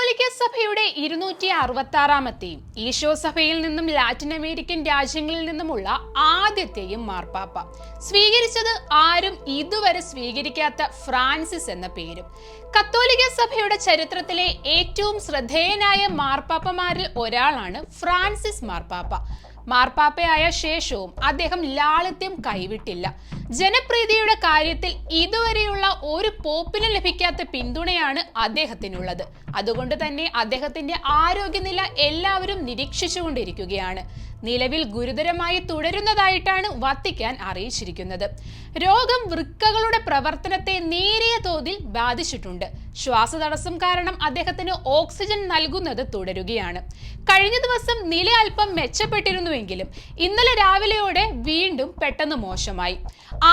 കത്തോലിക്ക സഭയുടെ 266ാമത്തെയും ഈശോ സഭയിൽ നിന്നും ലാറ്റിൻ അമേരിക്കൻ രാജ്യങ്ങളിൽ നിന്നുമുള്ള ആദ്യത്തെയും മാർപ്പാപ്പ സ്വീകരിച്ചത് ആരും ഇതുവരെ സ്വീകരിക്കാത്ത ഫ്രാൻസിസ് എന്ന പേരും. കത്തോലിക്ക സഭയുടെ ചരിത്രത്തിലെ ഏറ്റവും ശ്രദ്ധേയനായ മാർപ്പാപ്പമാരിൽ ഒരാളാണ് ഫ്രാൻസിസ് മാർപ്പാപ്പ. മാർപ്പാപ്പയായ ശേഷവും അദ്ദേഹം ലാളിത്യം കൈവിട്ടില്ല. ജനപ്രീതിയുടെ കാര്യത്തിൽ ഇതുവരെയുള്ള ഒരു പോപ്പിന് ലഭിക്കാത്ത പിന്തുണയാണ് അദ്ദേഹത്തിനുള്ളത്. അതുകൊണ്ട് തന്നെ അദ്ദേഹത്തിന്റെ ആരോഗ്യനില എല്ലാവരും നിരീക്ഷിച്ചുകൊണ്ടിരിക്കുകയാണ്. നിലവിൽ ഗുരുതരമായി തുടരുന്നതായിട്ടാണ് വത്തിക്കാൻ അറിയിച്ചിരിക്കുന്നത്. രോഗം വൃക്കകളുടെ പ്രവർത്തനത്തെ നേരിയ തോതിൽ ബാധിച്ചിട്ടുണ്ട്. ശ്വാസതടസ്സം കാരണം അദ്ദേഹത്തിന് ഓക്സിജൻ നൽകുന്നത് തുടരുകയാണ്. കഴിഞ്ഞ ദിവസം നില അല്പം മെച്ചപ്പെട്ടിരുന്നുവെങ്കിലും ഇന്നലെ രാവിലെയോടെ വീണ്ടും പെട്ടെന്ന് മോശമായി.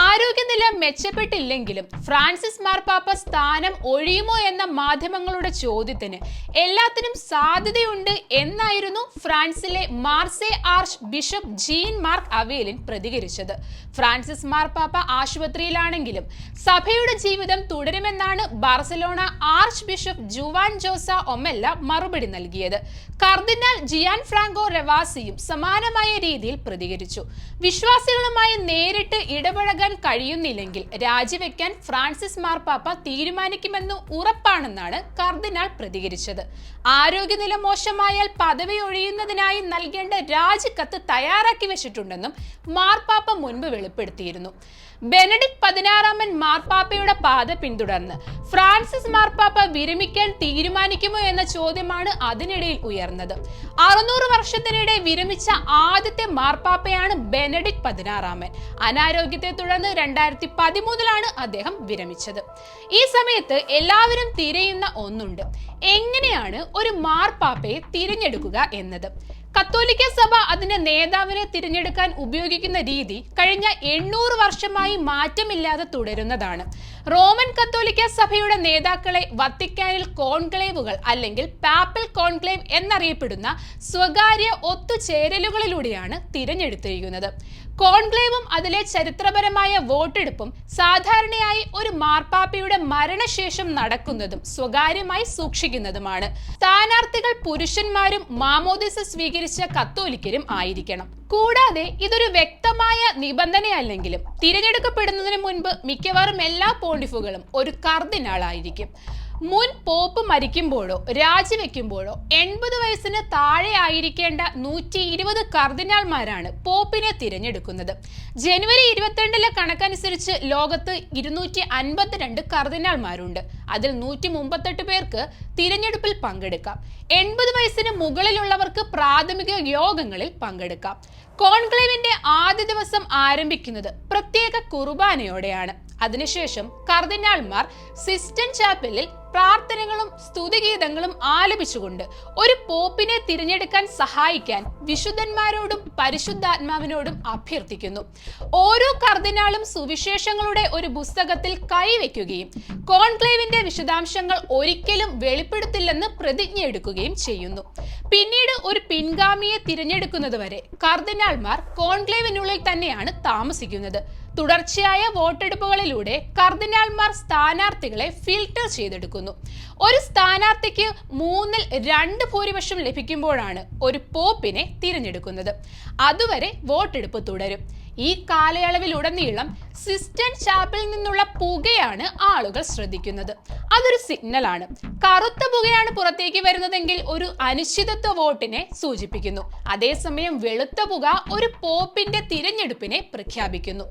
ആരോഗ്യനില മെച്ചപ്പെട്ടില്ലെങ്കിലും ഫ്രാൻസിസ് മാർപ്പാപ്പ സ്ഥാനം ഒഴിയുമോ എന്ന മാധ്യമങ്ങളുടെ ചോദ്യത്തിന് എല്ലാത്തിനും സാധ്യതയുണ്ട് എന്നായിരുന്നു ഫ്രാൻസിലെ Marseille archbishop Jean Marc Aveline പ്രതികരിച്ചത്. ഫ്രാൻസിസ് മാർപ്പാപ്പ ആശുപത്രിയിലാണെങ്കിലും സഭയുടെ ജീവിതം തുടരുമെന്നാണ് Barcelona archbishop Juan Jose Omella മറുപടി നൽകിയത്. കർദിനാൾ ജിയാൻ ഫ്രാങ്കോ റവാസിയും സമാനമായ രീതിയിൽ പ്രതികരിച്ചു. വിശ്വാസികളുമായി നേരിട്ട് ഇടപഴകാൻ കഴിയുന്നില്ലെങ്കിൽ രാജിവെക്കാൻ ഫ്രാൻസിസ് മാർപ്പാപ്പ തീരുമാനിക്കുമെന്ന് ഉറപ്പാണെന്നാണ് കർദിനാൾ പ്രതികരിച്ചത്. ആരോഗ്യനില മോശമായാൽ പദവി ഒഴിയുന്നതിനായി നൽകേണ്ട രാജിക്കത്ത് തയ്യാറാക്കി വെച്ചിട്ടുണ്ടെന്നും മാർപ്പാപ്പ മുൻപ് വെളിപ്പെടുത്തിയിരുന്നു. ബെനഡിക്ട് 16 മാർപ്പാപ്പയുടെ പാത പിന്തുടർന്ന് ഫ്രാൻസിസ് മാർപ്പാപ്പ വിരമിക്കാൻ തീരുമാനിക്കുമോ എന്ന ചോദ്യമാണ് അതിനിടയിൽ ഉയർന്നത്. 600 വർഷത്തിനിടെ വിരമിച്ച ആദ്യത്തെ മാർപ്പാപ്പയാണ് ബെനഡിക്ട് 16. അനാരോഗ്യത്തെ തുടർന്ന് 2013 അദ്ദേഹം വിരമിച്ചത്. ഈ സമയത്ത് എല്ലാവരും തിരയുന്ന ഒന്നുണ്ട്: എങ്ങനെയാണ് ഒരു മാർപ്പാപ്പയെ തിരഞ്ഞെടുക്കുക എന്നത്. കത്തോലിക്ക സഭ അതിന്റെ നേതാവിനെ തിരഞ്ഞെടുക്കാൻ ഉപയോഗിക്കുന്ന രീതി കഴിഞ്ഞ 800 വർഷമായി മാറ്റമില്ലാതെ തുടരുന്നതാണ്. റോമൻ കത്തോലിക്ക സഭയുടെ നേതാക്കളെ വത്തിക്കാനിൽ കോൺക്ലേവുകൾ അല്ലെങ്കിൽ പാപ്പൽ കോൺക്ലേവ് എന്നറിയപ്പെടുന്ന സ്വകാര്യ ഒത്തുചേരലുകളിലൂടെയാണ് തിരഞ്ഞെടുത്തിരിക്കുന്നത്. കോൺക്ലേവും അതിലെ ചരിത്രപരമായ വോട്ടെടുപ്പും സാധാരണയായി ഒരു മാർപ്പാപ്പയുടെ മരണശേഷം നടക്കുന്നതും സ്വകാര്യമായി സൂക്ഷിക്കുന്നതുമാണ്. സ്ഥാനാർത്ഥികൾ പുരുഷന്മാരും മാമോദിസ സ്വീകരിച്ച കത്തോലിക്കരും ആയിരിക്കണം. കൂടാതെ ഇതൊരു വ്യക്തമായ നിബന്ധനയല്ലെങ്കിലും തിരഞ്ഞെടുക്കപ്പെടുന്നതിന് മുൻപ് മിക്കവാറും എല്ലാ പോണ്ടിഫുകളും ഒരു കർദിനാൾ ആയിരിക്കും. മുൻ പോപ്പ് മരിക്കുമ്പോഴോ രാജിവെക്കുമ്പോഴോ 80 വയസ്സിന് താഴെ ആയിരിക്കേണ്ട 120 കർദിനാൾമാരാണ് പോപ്പിനെ തിരഞ്ഞെടുക്കുന്നത്. ജനുവരി 22 കണക്കനുസരിച്ച് ലോകത്ത് 252 കർദിനാൾമാരുണ്ട്. അതിൽ 138 പേർക്ക് തിരഞ്ഞെടുപ്പിൽ പങ്കെടുക്കാം. 80 വയസ്സിന് മുകളിലുള്ളവർക്ക് പ്രാഥമിക യോഗങ്ങളിൽ പങ്കെടുക്കാം. കോൺക്ലേവിന്റെ ആദ്യ ദിവസം ആരംഭിക്കുന്നത് പ്രത്യേക കുർബാനയോടെയാണ്. അതിനുശേഷം കർദിനാൾമാർ സിസ്റ്റൻ ചാപ്പലിൽ പ്രാർത്ഥനകളും സ്തുതിഗീതങ്ങളും ആലപിച്ചുകൊണ്ട് ഒരു പോപ്പിനെ തിരഞ്ഞെടുക്കാൻ സഹായിക്കാൻ വിശുദ്ധന്മാരോടും പരിശുദ്ധാത്മാവിനോടും അഭ്യർത്ഥിക്കുന്നു. ഓരോ കർദിനാളും സുവിശേഷങ്ങളുടെ ഒരു പുസ്തകത്തിൽ കൈവയ്ക്കുകയും കോൺക്ലേവിന്റെ വിശദാംശങ്ങൾ ഒരിക്കലും വെളിപ്പെടുത്തില്ലെന്ന് പ്രതിജ്ഞയെടുക്കുകയും ചെയ്യുന്നു. പിന്നീട് ഒരു പിൻഗാമിയെ തിരഞ്ഞെടുക്കുന്നതുവരെ കർദിനാൾമാർ കോൺക്ലേവിനുള്ളിൽ തന്നെയാണ് താമസിക്കുന്നത്. തുടർച്ചയായ വോട്ടെടുപ്പുകളിലൂടെ കർദിനാൾമാർ സ്ഥാനാർത്ഥികളെ ഫിൽട്ടർ ചെയ്തെടുക്കുന്നു. ഒരു സ്ഥാനാർത്ഥിക്ക് 2/3 ഭൂരിപക്ഷം ലഭിക്കുമ്പോഴാണ് ഒരു പോപ്പിനെ തിരഞ്ഞെടുക്കുന്നത്. അതുവരെ വോട്ടെടുപ്പ് തുടരും. ഈ കാലയളവിലുടനീളം സിസ്റ്റൻ ചാപ്പലിൽ നിന്നുള്ള പുകയാണ് ആളുകൾ ശ്രദ്ധിക്കുന്നത്. അതൊരു സിഗ്നലാണ്. കറുത്ത പുകയാണ് പുറത്തേക്ക് വരുന്നതെങ്കിൽ ഒരു അനിശ്ചിതത്വ വോട്ടിനെ സൂചിപ്പിക്കുന്നു. അതേസമയം വെളുത്ത പുക ഒരു പോപ്പിന്റെ തിരഞ്ഞെടുപ്പിനെ പ്രഖ്യാപിക്കുന്നു.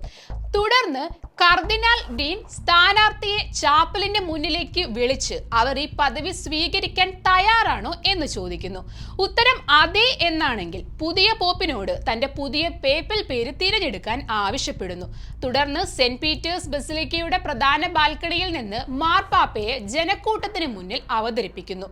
തുടർന്ന് കർദിനാൾ ഡീൻ സ്ഥാനാർത്ഥിയെ ചാപ്പലിന്റെ മുന്നിലേക്ക് വിളിച്ച് അവർ ഈ പദവി സ്വീകരിക്കാൻ തയ്യാറാണോ എന്ന് ചോദിക്കുന്നു. ഉത്തരം അതെ എന്നാണെങ്കിൽ പുതിയ പോപ്പിനോട് തന്റെ പുതിയ പേപ്പൽ പേര് തിരഞ്ഞെടുക്കാൻ ആവശ്യപ്പെടുന്നു. തുടർന്ന് സെന്റ് പീറ്റേഴ്സ് ബസിലിക്കയുടെ പ്രധാന ബാൽക്കണിയിൽ നിന്ന് മാർപ്പാപ്പയെ ജനക്കൂട്ടത്തിന് മുന്നിൽ അവതരിപ്പിക്കുന്നു.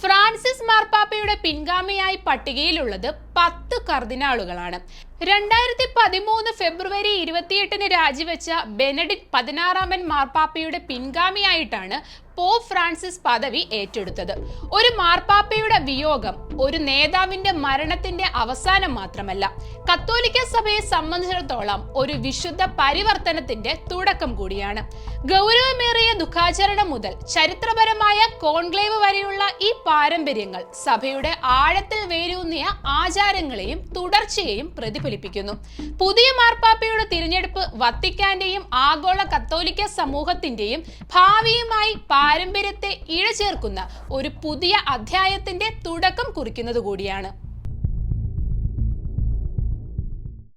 ഫ്രാൻസിസ് മാർപ്പാപ്പയുടെ പിൻഗാമിയായി പട്ടികയിലുള്ളത് 10 കർദിനാളുകളാണ്. 2013 ഫെബ്രുവരി 28 രാജിവെച്ച ബെനഡിക്ട് 16 മാർപ്പാപ്പയുടെ പിൻഗാമിയായിട്ടാണ് പോപ്പ് ഫ്രാൻസിസ് പദവി ഏറ്റെടുത്തത്. ഒരു മാർപ്പാപ്പയുടെ വിയോഗം ഒരു നേതാവിന്റെ മരണത്തിന്റെ അവസാനം മാത്രമല്ല, കത്തോലിക്ക സഭയെ സംബന്ധിച്ചിടത്തോളം ഒരു വിശുദ്ധ പരിവർത്തനത്തിന്റെ തുടക്കം കൂടിയാണ്. ഗൗരവമേറിയ ദുഃഖാചരണം മുതൽ ചരിത്രപരമായ കോൺക്ലേവ് വരെയുള്ള ഈ പാരമ്പര്യങ്ങൾ സഭയുടെ ആഴത്തിൽ വേരൂന്നിയ ആചാരങ്ങളെയും തുടർച്ചയെയും പ്രതിഫലിപ്പിക്കുന്നു. പുതിയ മാർപ്പാപ്പയുടെ തിരഞ്ഞെടുപ്പ് വത്തിക്കാന്റെയും ആഗോള കത്തോലിക്ക സമൂഹത്തിന്റെയും ഭാവിയുമായി പാരമ്പര്യത്തെ ഇഴചേർക്കുന്ന ഒരു പുതിയ അധ്യായത്തിന്റെ തുടക്കം കുറിക്കുന്നത് കൂടിയാണ്.